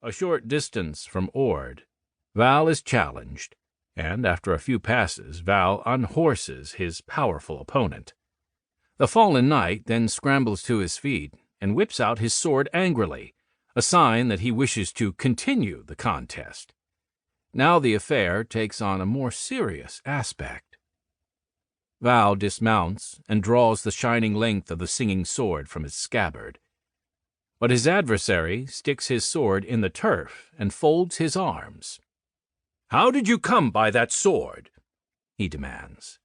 A short distance from Ord, Val is challenged, and after a few passes, Val unhorses his powerful opponent. The fallen knight then scrambles to his feet and whips out his sword angrily, a sign that he wishes to continue the contest. Now the affair takes on a more serious aspect. Val dismounts and draws the shining length of the singing sword from its scabbard. But his adversary sticks his sword in the turf and folds his arms. "How did you come by that sword?" he demands.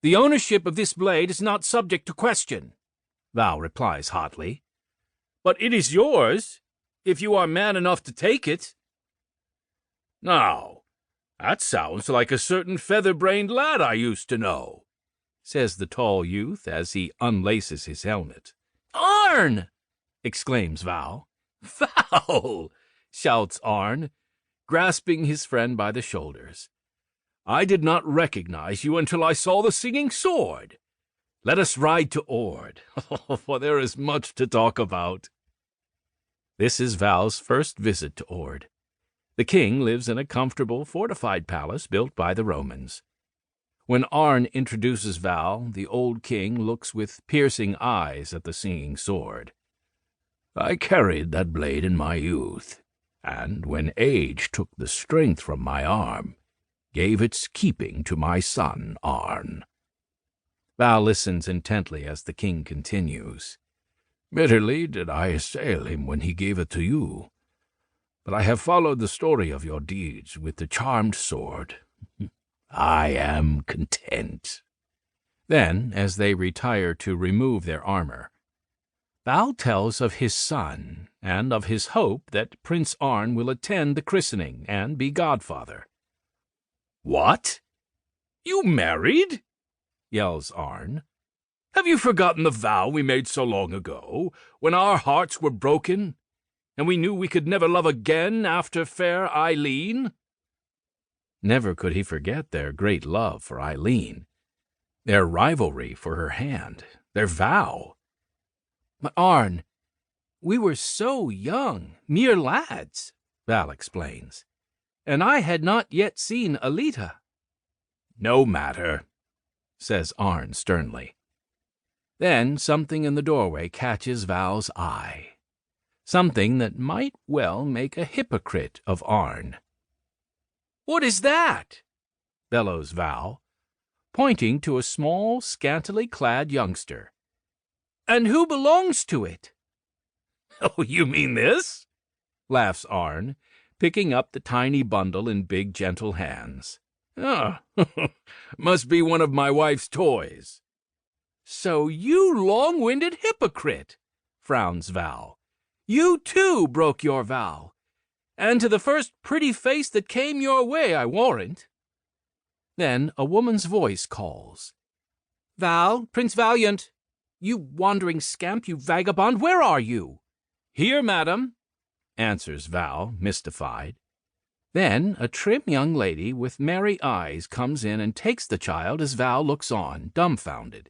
"The ownership of this blade is not subject to question," Val replies hotly. "But it is yours, if you are man enough to take it." "Now, that sounds like a certain feather-brained lad I used to know," says the tall youth as he unlaces his helmet. "Arn!" exclaims Val. "Val!" shouts Arn, grasping his friend by the shoulders. "I did not recognize you until I saw the singing sword. Let us ride to Ord, for there is much to talk about." This is Val's first visit to Ord. The king lives in a comfortable, fortified palace built by the Romans. When Arn introduces Val, the old king looks with piercing eyes at the singing sword. "I carried that blade in my youth, and when age took the strength from my arm, gave its keeping to my son Arn." Val listens intently as the king continues. "Bitterly did I assail him when he gave it to you, but I have followed the story of your deeds with the charmed sword. I am content." Then, as they retire to remove their armor, Val tells of his son and of his hope that Prince Arn will attend the christening and be godfather. "What? You married?" yells Arn. "Have you forgotten the vow we made so long ago, when our hearts were broken, and we knew we could never love again after fair Eileen?" Never could he forget their great love for Eileen, their rivalry for her hand, their vow. "But Arn, we were so young, mere lads," Val explains, "and I had not yet seen Aleta." "No matter," says Arn sternly. Then something in the doorway catches Val's eye, something that might well make a hypocrite of Arn. "What is that?" bellows Val, pointing to a small, scantily clad youngster. "And who belongs to it?" "Oh, you mean this?" laughs Arn, picking up the tiny bundle in big, gentle hands. "Ah, must be one of my wife's toys." "So you long-winded hypocrite," frowns Val. "You, too, broke your vow. And to the first pretty face that came your way, I warrant." Then a woman's voice calls. "Val, Prince Valiant! You wandering scamp, you vagabond, where are you?" "Here, madam," answers Val, mystified. Then a trim young lady with merry eyes comes in and takes the child as Val looks on, dumbfounded.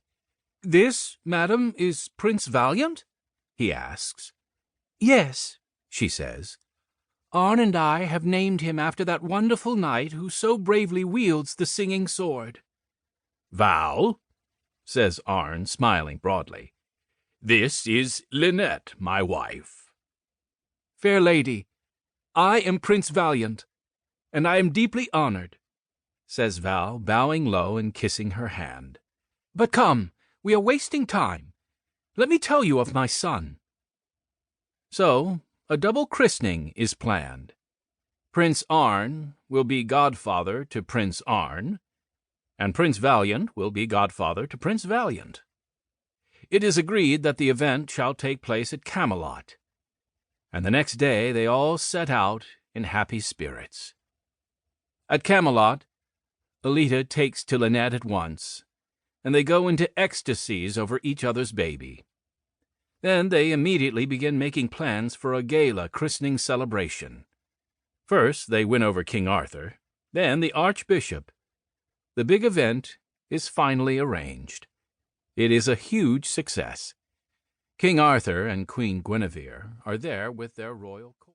"This, madam, is Prince Valiant?" he asks. "Yes," she says. "Arn and I have named him after that wonderful knight who so bravely wields the singing sword." "Val," says Arn, smiling broadly, "this is Lynette, my wife." "Fair lady, I am Prince Valiant, and I am deeply honored," says Val, bowing low and kissing her hand. "But come, we are wasting time. Let me tell you of my son." So, a double christening is planned. Prince Arn will be godfather to Prince Arn, and Prince Valiant will be godfather to Prince Valiant. It is agreed that the event shall take place at Camelot, and the next day they all set out in happy spirits. At Camelot, Aleta takes to Lynette at once, and they go into ecstasies over each other's baby. Then they immediately begin making plans for a gala christening celebration. First, they win over King Arthur, then the Archbishop. The big event is finally arranged. It is a huge success. King Arthur and Queen Guinevere are there with their royal court.